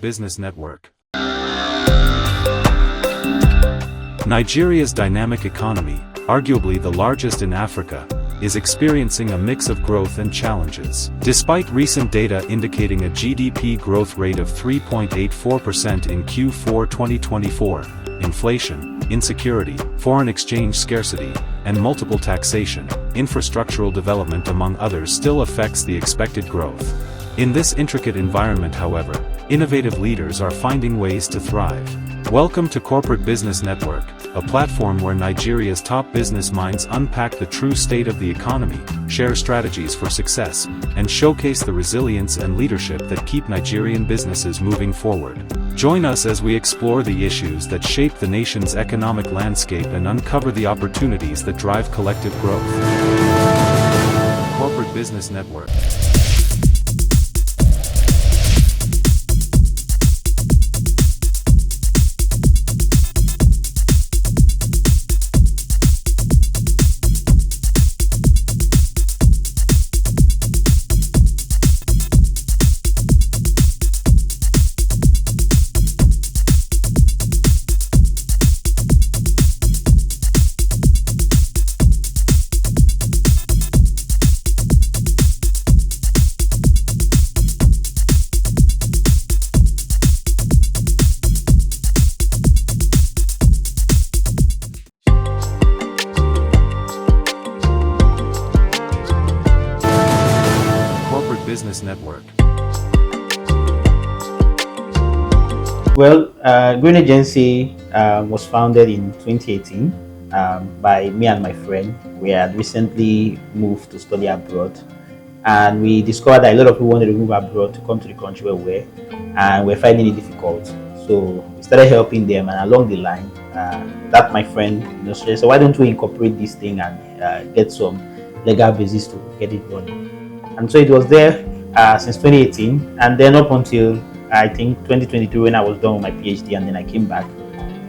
Business Network. Nigeria's dynamic economy, arguably the largest in Africa, is experiencing a mix of growth and challenges. Despite recent data indicating a GDP growth rate of 3.84% in Q4 2024, inflation, insecurity, foreign exchange scarcity, and multiple taxation, infrastructural development among others still affects the expected growth. In this intricate environment, however, innovative leaders are finding ways to thrive. Welcome to Corporate Business Network, a platform where Nigeria's top business minds unpack the true state of the economy, share strategies for success, and showcase the resilience and leadership that keep Nigerian businesses moving forward. Join us as we explore the issues that shape the nation's economic landscape and uncover the opportunities that drive collective growth. Corporate Business Network. Business Network. Well, Grewn Agency was founded in 2018 by me and my friend. We had recently moved to study abroad, and we discovered that a lot of people wanted to move abroad to come to the country where we're, and we're finding it difficult. So we started helping them, and along the line, that my friend suggested, so why don't we incorporate this thing and get some legal basis to get it running? And so it was there since 2018, and then up until I think 2022 when I was done with my PhD, and then I came back,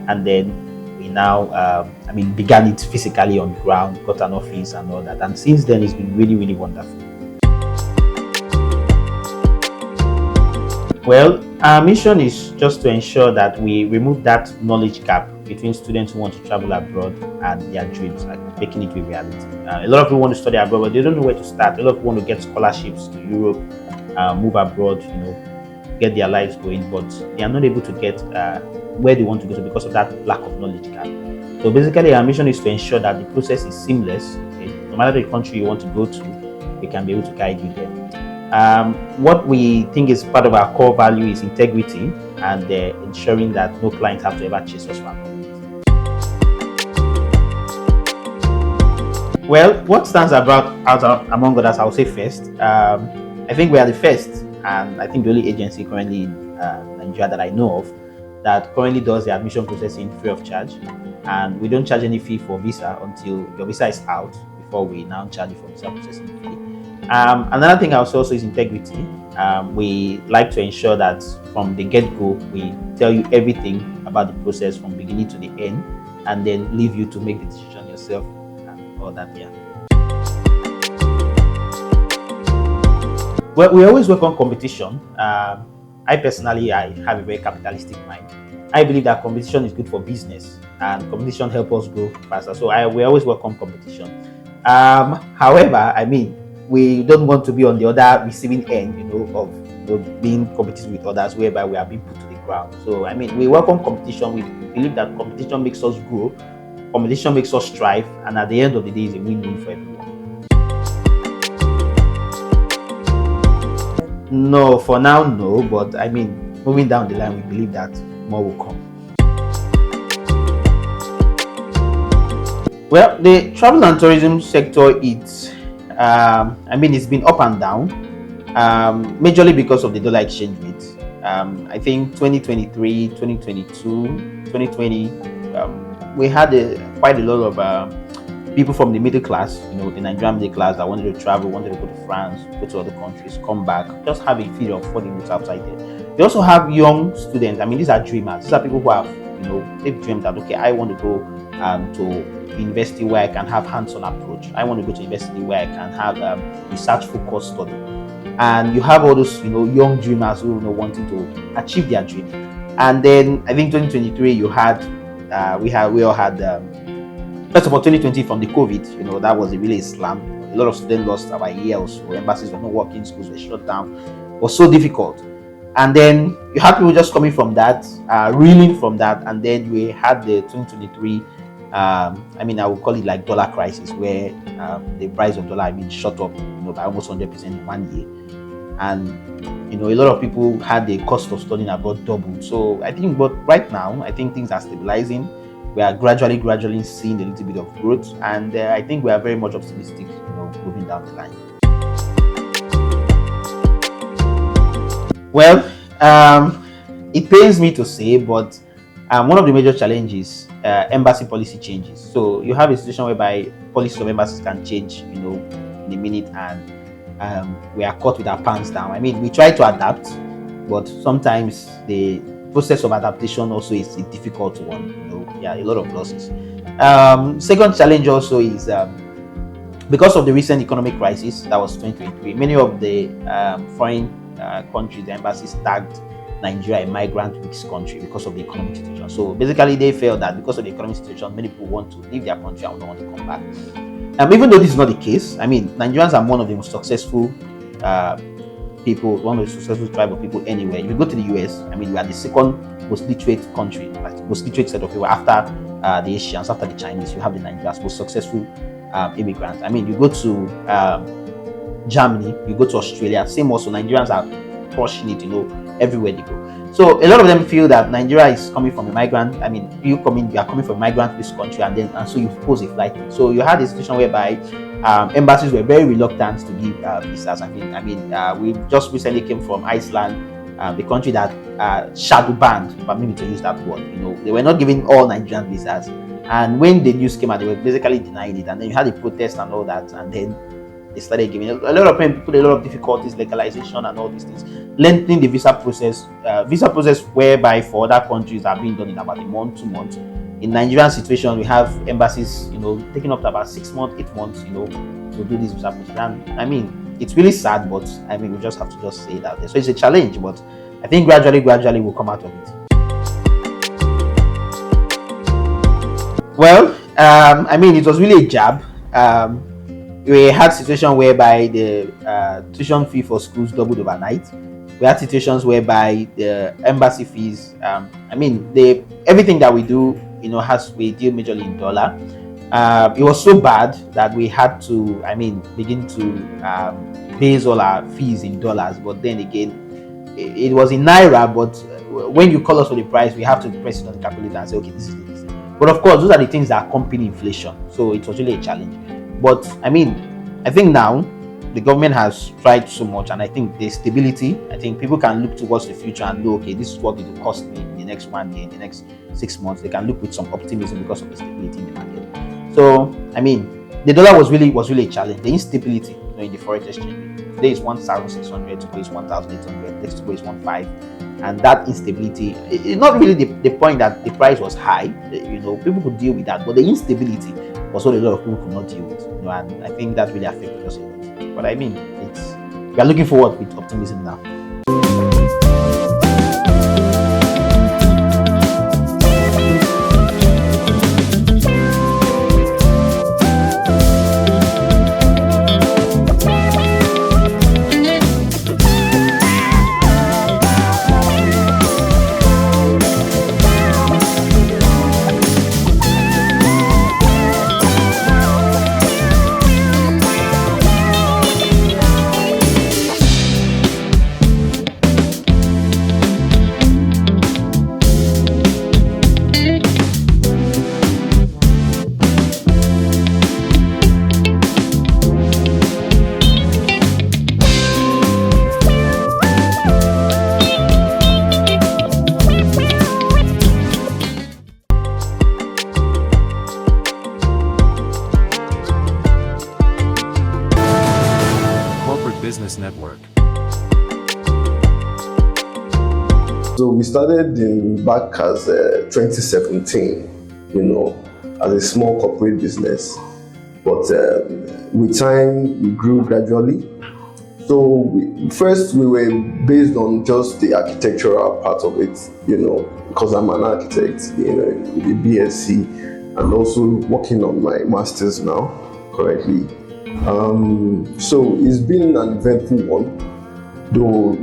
and then we now began it physically on the ground, got an office and all that, and since then it's been really, really wonderful. Well, our mission is just to ensure that we remove that knowledge gap between students who want to travel abroad and their dreams, like making it a reality. A lot of people want to study abroad, but they don't know where to start. A lot of people want to get scholarships to Europe, move abroad, get their lives going, but they are not able to get where they want to go to because of that lack of knowledge gap. So basically, our mission is to ensure that the process is seamless. Okay? No matter the country you want to go to, we can be able to guide you there. What we think is part of our core value is integrity and ensuring that no client have to ever chase us for our company. Well, what stands out among others, I would say first, I think we are the first, and I think the only agency currently in Nigeria that I know of that currently does the admission processing free of charge, and we don't charge any fee for visa until your visa is out before we now charge you for visa processing fee. Another thing also is integrity. We like to ensure that from the get-go, we tell you everything about the process from beginning to the end, and then leave you to make the decision yourself and all that. Yeah. Well, we always work on competition. I personally, I have a very capitalistic mind. I believe that competition is good for business, and competition helps us grow faster. So we always work on competition. However, we don't want to be on the other receiving end, of being competitive with others, whereby we are being put to the ground. So, we welcome competition. We believe that competition makes us grow, competition makes us strive, and at the end of the day, it's a win-win for everyone. No, for now, no. But moving down the line, we believe that more will come. Well, the travel and tourism sector, it's been up and down, majorly because of the dollar exchange rate. I think 2023, 2022, 2020, we had quite a lot of people from the middle class, the Nigerian middle class that wanted to travel, wanted to go to France, go to other countries, come back, just have a feel of what it was outside there. They also have young students. These are dreamers. These are people who have, they've dreamed that, okay, I want to go to university where I can have hands-on approach. I want to go to university where I can have research-focused study. and you have all those young dreamers who wanting to achieve their dream. And then I think 2023 you had we all had first of all 2020 from the COVID, that was a really slam. A lot of students lost about a year or so. Embassies were not working, schools were shut down. It was so difficult. And then you had people just coming from that, reeling from that, and then we had the 2023 I would call it like dollar crisis, where the price of dollar shot up by almost 100% in 1 year. And a lot of people had the cost of studying abroad doubled. So I think, but right now I think things are stabilizing. We are gradually seeing a little bit of growth, and I think we are very much optimistic moving down the line. Well, it pains me to say, but one of the major challenges, embassy policy changes. So you have a situation whereby policies of embassies can change in a minute, and we are caught with our pants down. We try to adapt, but sometimes the process of adaptation also is a difficult one. A lot of losses. Second challenge also is because of the recent economic crisis that was 2023. Many of the foreign countries, the embassies tagged Nigeria a migrant-rich country because of the economic situation. So basically, they felt that because of the economic situation, many people want to leave their country and don't want to come back. Even though this is not the case, Nigerians are one of the most successful people, one of the successful tribe of people anywhere. If you go to the US, we are the second most literate country, most literate set of people after the Asians, after the Chinese. You have the Nigerians, most successful immigrants. You go to Germany, you go to Australia, same also. Nigerians are crushing it, everywhere they go. So a lot of them feel that Nigeria is coming from a migrant. You are coming from a migrant-rich country, and so you pose a flight. So you had a situation whereby embassies were very reluctant to give visas. We just recently came from Iceland, the country that shadow banned, permit me to use that word. They were not giving all Nigerian visas, and when the news came out, they were basically denying it. And then you had a protest and all that, and then they started giving a lot of people, a lot of difficulties, legalization and all these things, lengthening the visa process whereby for other countries are being done in about a month, 2 months. In Nigerian situation, we have embassies, taking up to about 6 months, 8 months, to do this visa process. And it's really sad, but we just have to just say it out there. So it's a challenge, but I think gradually we'll come out of it. Well, it was really a jab. We had situations whereby the tuition fee for schools doubled overnight. We had situations whereby the embassy fees, everything that we do, we deal majorly in dollar. It was so bad that we had to, begin to base all our fees in dollars. But then again, it was in naira. But when you call us for the price, we have to press it on the calculator and say, okay, this is this. But of course, those are the things that accompany inflation. So it was really a challenge. But I think now the government has tried so much, and I think there's stability. I think people can look towards the future and know, okay, this is what it will cost me in the next 1 year, in the next 6 months. They can look with some optimism because of the stability in the market. So the dollar was really a challenge. The instability in the forex exchange. Today is 1,600, tomorrow is 1,800, next tomorrow is 1,500, and that instability. It's not really the point that the price was high. People could deal with that, but the instability was what a lot of people could not deal with. And I think that really affected us a lot. But we are looking forward with optimism now. Business Network. So we started back as 2017, as a small corporate business. But with time, we grew gradually. So first we were based on just the architectural part of it, because I'm an architect, with the BSc, and also working on my master's now, currently. So it's been an eventful one, though,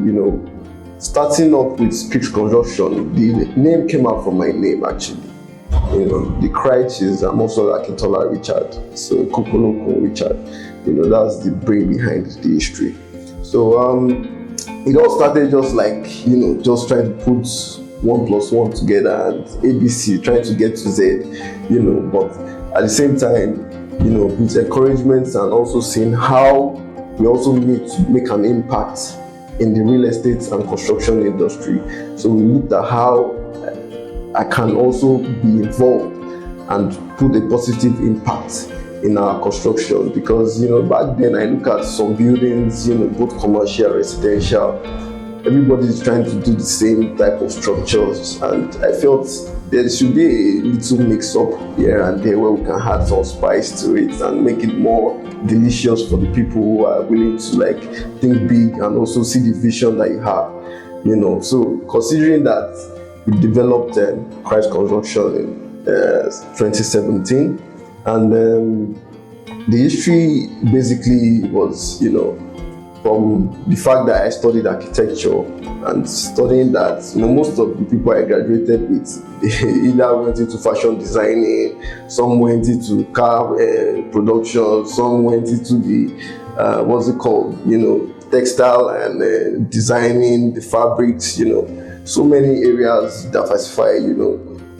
starting up with Kriish Construction, the name came out from my name actually. The Kriish is I'm also Akintola Richard, so Kokoloko Richard. That's the brain behind the history. So it all started just like just trying to put 1 + 1 together and ABC, trying to get to Z, but at the same time, with encouragement and also seeing how we also need to make an impact in the real estate and construction industry. So we looked at how I can also be involved and put a positive impact in our construction, because back then I look at some buildings, both commercial and residential, everybody's trying to do the same type of structures, and I felt there should be a little mix up here and there where we can add some spice to it and make it more delicious for the people who are willing to think big and also see the vision that you have. So considering that we developed Kriish Construction in 2017, and the history basically was, from the fact that I studied architecture and studying that, most of the people I graduated with, they either went into fashion designing, some went into car production, some went into the, textile and designing the fabrics, so many areas diversify,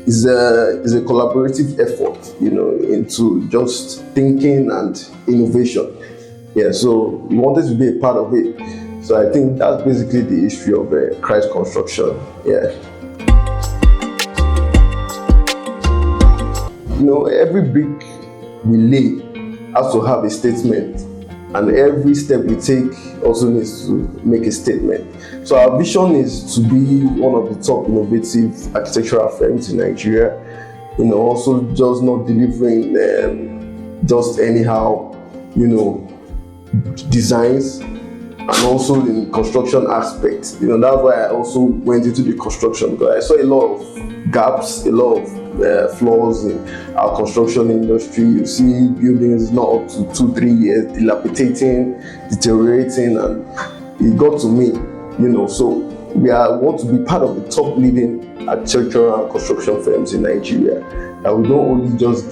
is a collaborative effort, into just thinking and innovation. Yeah, so we wanted to be a part of it. So I think that's basically the history of Kriish Construction. Yeah. Every brick we lay has to have a statement, and every step we take also needs to make a statement. So our vision is to be one of the top innovative architectural firms in Nigeria. Also just not delivering just anyhow, designs, and also in construction aspects. That's why I also went into the construction, because I saw a lot of gaps, a lot of flaws in our construction industry. You see buildings not up to 2-3 years, dilapidating, deteriorating, and it got to me, so we want to be part of the top leading architectural and construction firms in Nigeria, that we don't only just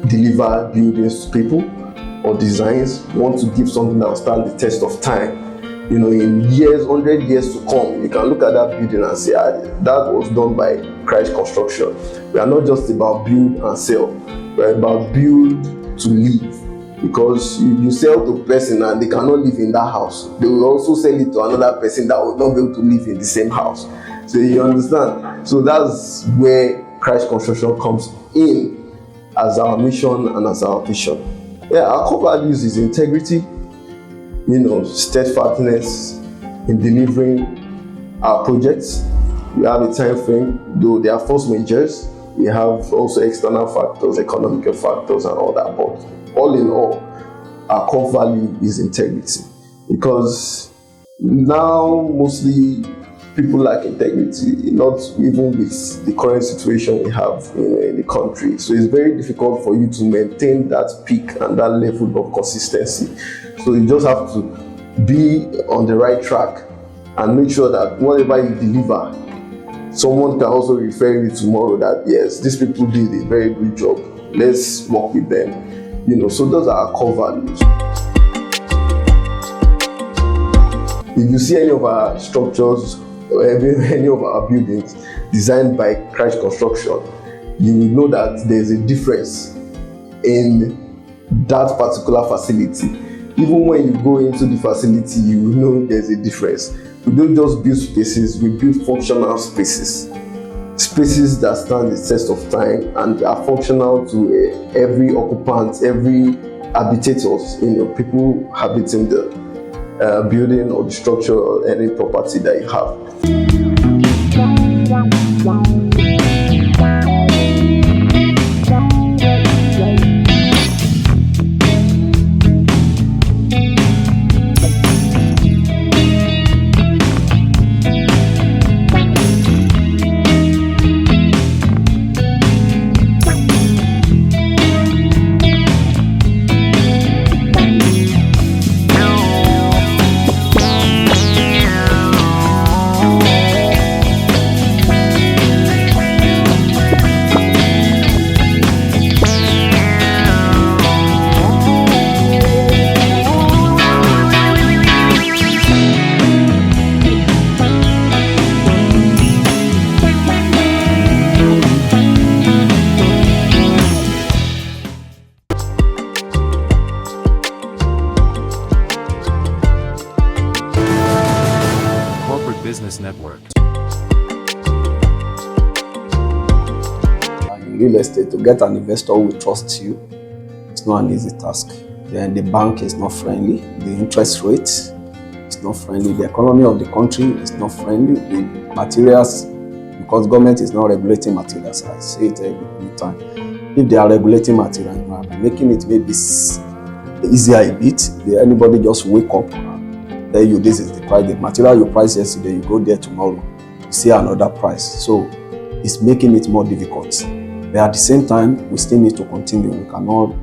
deliver buildings to people or designs. We want to give something that will stand the test of time. In years, 100 years to come, you can look at that building and say, that was done by Kriish Construction. We are not just about build and sell, we're about build to live. Because if you sell to a person and they cannot live in that house, they will also sell it to another person that will not be able to live in the same house. So you understand? So that's where Kriish Construction comes in as our mission and as our vision. Yeah, our core values is integrity, steadfastness in delivering our projects. We have a time frame, though there are force majors. We have also external factors, economical factors, and all that. But all in all, our core value is integrity, because now mostly people lack integrity, not even with the current situation we have in the country. So it's very difficult for you to maintain that peak and that level of consistency. So you just have to be on the right track and make sure that whatever you deliver, someone can also refer you tomorrow that, yes, these people did a very good job, let's work with them. So those are our core values. If you see any of our structures or any of our buildings designed by Kriish Construction, you will know that there's a difference in that particular facility. Even when you go into the facility, you will know there's a difference. We don't just build spaces, we build functional spaces. Spaces that stand the test of time and are functional to every occupant, every habitators, people habiting the building or the structure or any property that you have. real estate, to get an investor who will trust you, it's not an easy task. Then the bank is not friendly, the interest rate is not friendly, the economy of the country is not friendly, the materials, because government is not regulating materials. I say it every time. If they are regulating materials, making it maybe easier a bit, anybody just wake up and tell you this is the price. The material you priced yesterday, you go there tomorrow, you see another price. So it's making it more difficult. But at the same time, we still need to continue. We cannot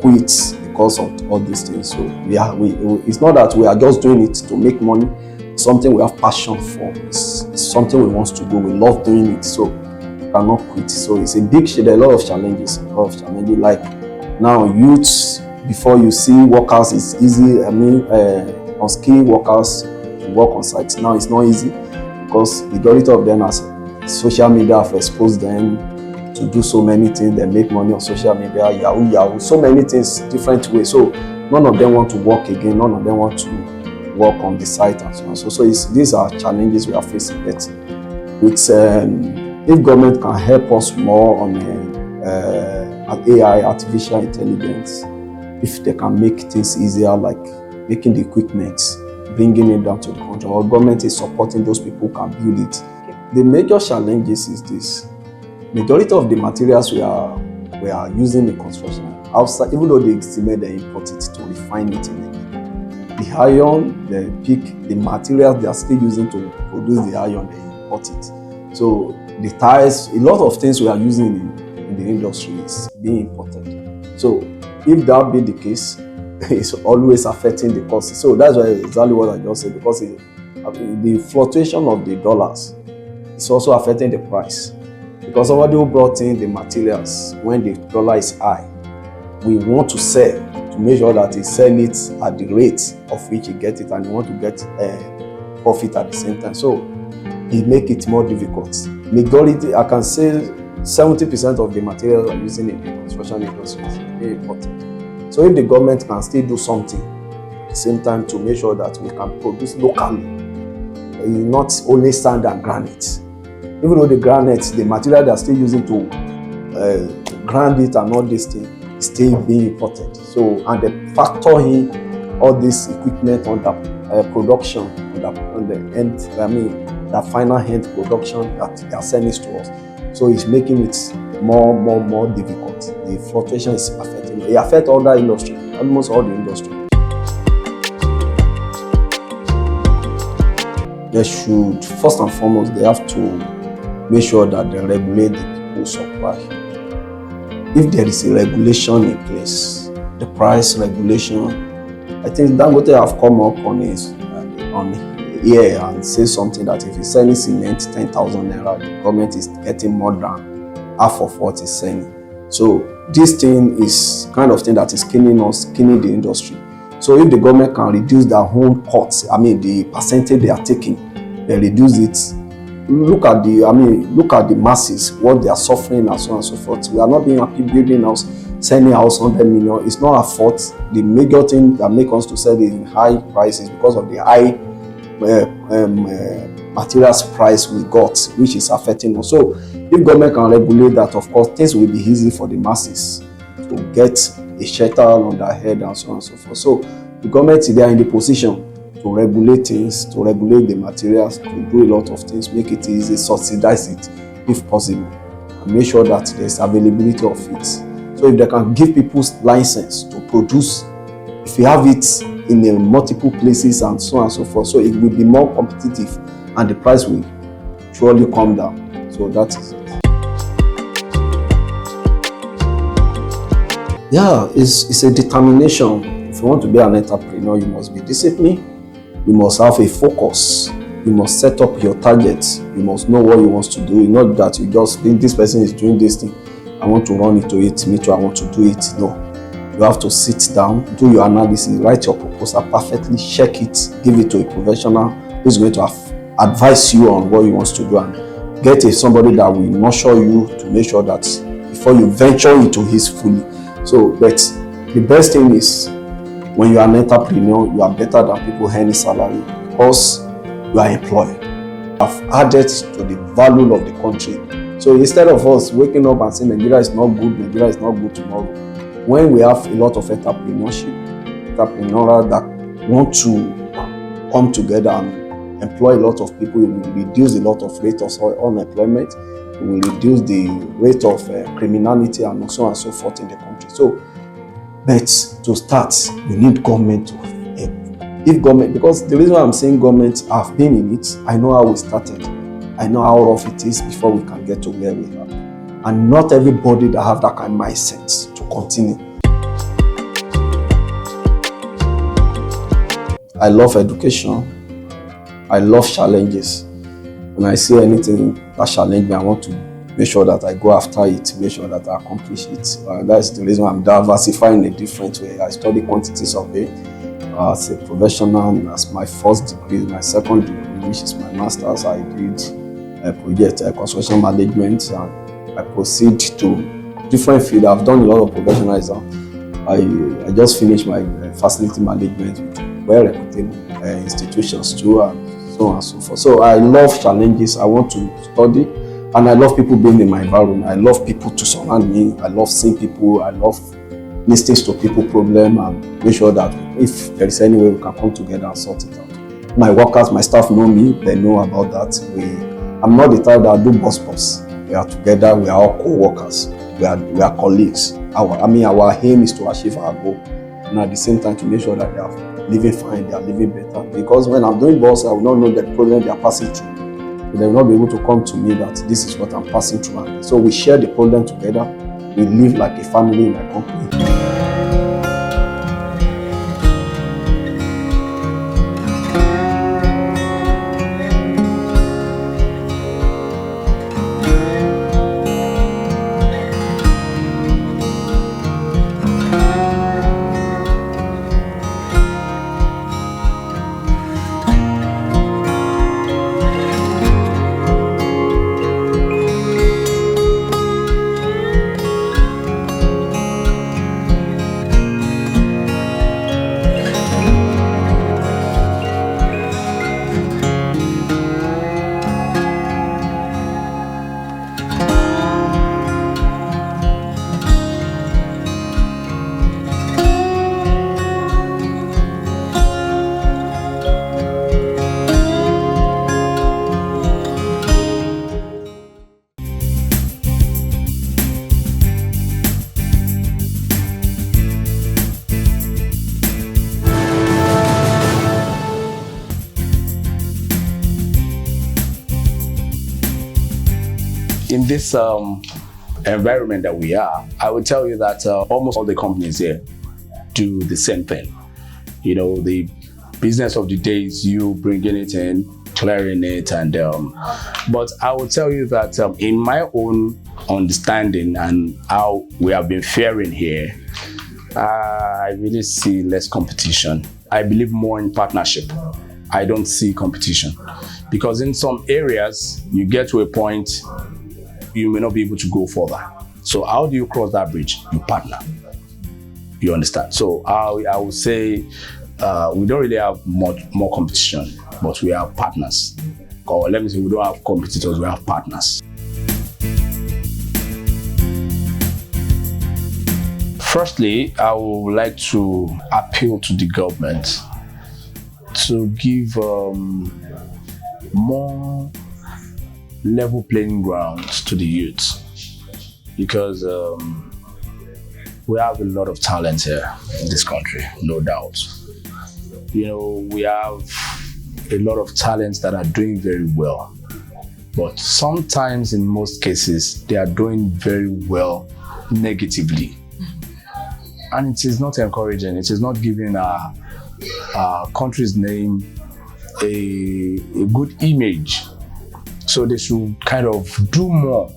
quit because of all these things. So it's not that we are just doing it to make money. It's something we have passion for. It's something we want to do. We love doing it. So we cannot quit. So it's a big shade. A lot of challenges. Like now, youths, before you see workers, it's easy. Unskilled workers to work on sites. Now it's not easy because the majority of them, as social media have exposed them to do so many things. They make money on social media, Yahoo, so many things, different ways. So none of them want to work again. None of them want to work on the site and so on. So these are challenges we are facing. But if government can help us more on AI, artificial intelligence, if they can make things easier, like making the equipment, bringing it down to the country, or government is supporting those people who can build it. The major challenges is this. Majority of the materials we are using in construction outside, even though the cement they import it to refine it in the iron, the pick, the materials they are still using to produce the iron, they import it. So the tires, a lot of things we are using in the industry is being imported. So if that be the case, it's always affecting the cost. So that's why exactly what I just said, because the fluctuation of the dollars is also affecting the price. Because somebody who brought in the materials when the dollar is high, we want to sell to make sure that he sell it at the rate of which he get it, and he want to get profit at the same time. So it make it more difficult. Majority, I can say 70% of the materials are using in the construction industry is very important. So if the government can still do something at the same time to make sure that we can produce locally, not only sand and granite. Even though the granite, the material they are still using to grind it and all these things, is still being imported. So, and they factor in all this equipment on the production, on the end, the final end production that they are sending to us. So it's making it more difficult. The fluctuation is affecting it. It affects all the industry, almost all the industry. They should, first and foremost, they have to make sure that they regulate the people supply. If there is a regulation in place, the price regulation, I think Dangote have come up on here and say something that if you're selling cement 10,000 naira, the government is getting more than half of what is selling. So this thing is kind of thing that is killing the industry. So if the government can reduce their own costs, the percentage they are taking, they reduce it. Look at the masses, what they are suffering and so on and so forth. We are not being happy building house, selling house 100 million. It's not our fault. The major thing that makes us to sell it in high prices because of the high materials price we got, which is affecting us. So if government can regulate that, of course, things will be easy for the masses to get a shelter on their head and so on and so forth. So the government, they are in the position to regulate things, to regulate the materials, to do a lot of things, make it easy, subsidize it if possible, and make sure that there's availability of it. So if they can give people license to produce, if you have it in multiple places and so on and so forth, so it will be more competitive and the price will surely come down. So that is it. Yeah, it's a determination. If you want to be an entrepreneur, you must be disciplined. You must have a focus. You must set up your targets. You must know what you want to do. Not that you just think this person is doing this thing, I want to run into it, me too, I want to do it. No. You have to sit down, do your analysis, write your proposal perfectly, check it, give it to a professional who is going to advise you on what you want to do, and get somebody that will nurture you to make sure that before you venture into his fully. So, but the best thing is, when you are an entrepreneur, you are better than people earning salary because you are employed. You have added to the value of the country. So So instead of us waking up and saying Nigeria is not good tomorrow, when we have a lot of entrepreneurship, entrepreneurs that want to come together and employ a lot of people, it will reduce a lot of rate of unemployment, it will reduce the rate of criminality and so on and so forth in the country. So, but to start, we need government to help. If government, because the reason why I'm saying government, I've been in it, I know how we started. I know how rough it is before we can get to where we are. And not everybody that have that kind of mindset to continue. I love education. I love challenges. When I see anything that challenge me, I want to make sure that I go after it, make sure that I accomplish it. That's the reason I'm diversifying in a different way. I study quantity survey as a professional, as my first degree. My second degree, which is my master's, I did project construction management, and I proceed to different field. I've done a lot of professionalism. I just finished my facility management with well-reputed institutions too, and so on and so forth. So I love challenges. I want to study, and I love people being in my environment. I love people to surround me. I love seeing people. I love listening to people's problem and make sure that if there is any way we can come together and sort it out. My workers, my staff know me. They know about that. I'm not the type that do boss. We are together. We are all co-workers. We are colleagues. Our aim is to achieve our goal, and at the same time to make sure that they are living fine, they are living better. Because when I'm doing boss, I will not know the problem they are passing through. They will not be able to come to me that this is what I'm passing through. And so we share the problem together. We live like a family in my company. In this environment that we are, I would tell you that almost all the companies here do the same thing. You know, the business of the day is you bringing it in, clearing it, and but I will tell you that in my own understanding and how we have been faring here, I really see less competition. I believe more in partnership. I don't see competition because in some areas you get to a point you may not be able to go further. So how do you cross that bridge? You partner. You understand? So I would say we don't really have much more competition, but we have partners. Or let me say we don't have competitors, we have partners. Firstly, I would like to appeal to the government to give more level playing grounds to the youth, because we have a lot of talent here in this country, no doubt. You know, we have a lot of talents that are doing very well, but sometimes in most cases they are doing very well negatively, and it is not encouraging. It is not giving our country's name a good image. So they should kind of do more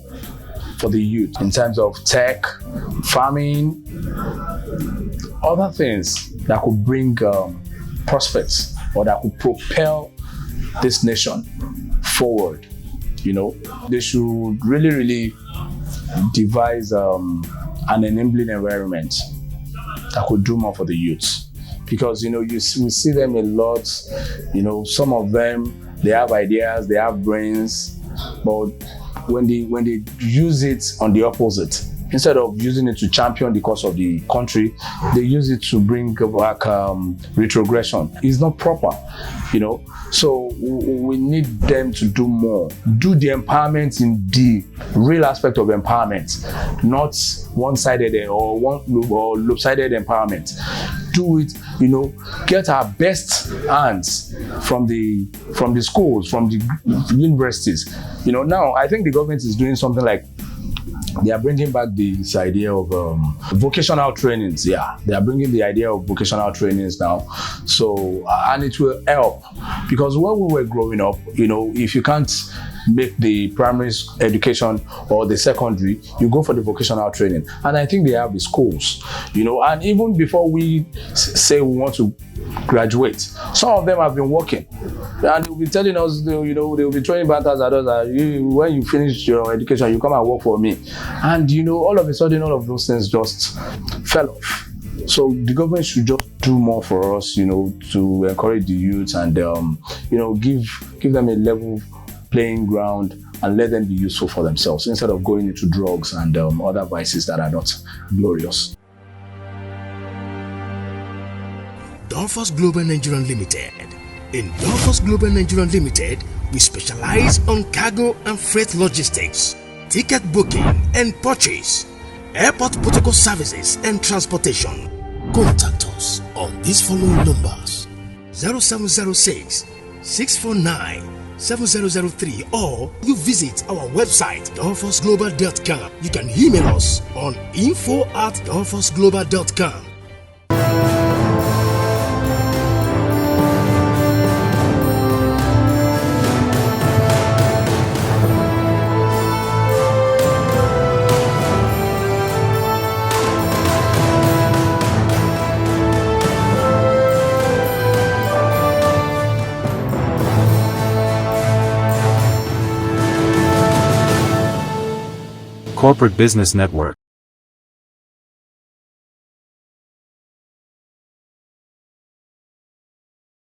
for the youth in terms of tech, farming, other things that could bring prospects or that could propel this nation forward. You know, they should really devise an enabling environment that could do more for the youth. Because, you know, we see them a lot, you know, some of them, they have ideas, they have brains, But when they use it on the opposite, instead of using it to champion the cause of the country, they use it to bring back retrogression. It's not proper, So we need them to do more. Do the empowerment in the real aspect of empowerment, not one-sided or lopsided empowerment. Do it, get our best hands from the schools, from the universities. Now I think the government is doing something like they are bringing back this idea of vocational trainings. Yeah, they are bringing the idea of vocational trainings now. So, and it will help, because when we were growing up, if you can't make the primary education or the secondary, you go for the vocational training. And I think they have the schools, and even before we say we want to graduate, some of them have been working. And they'll be telling us, they'll be throwing batters at us that when you finish your education, you come and work for me. And, all of a sudden, all of those things just fell off. So the government should just do more for us, to encourage the youth and, give them a level playing ground and let them be useful for themselves instead of going into drugs and other vices that are not glorious. Dolphorce Global Nigeria Limited. In Dolphorce Global Nigeria Limited, we specialize on cargo and freight logistics, ticket booking and purchase, airport protocol services and transportation. Contact us on these following numbers: 0706 649 7003, or you visit our website dolphorceglobal.com. You can email us on info@dolphorceglobal.com. Corporate Business Network.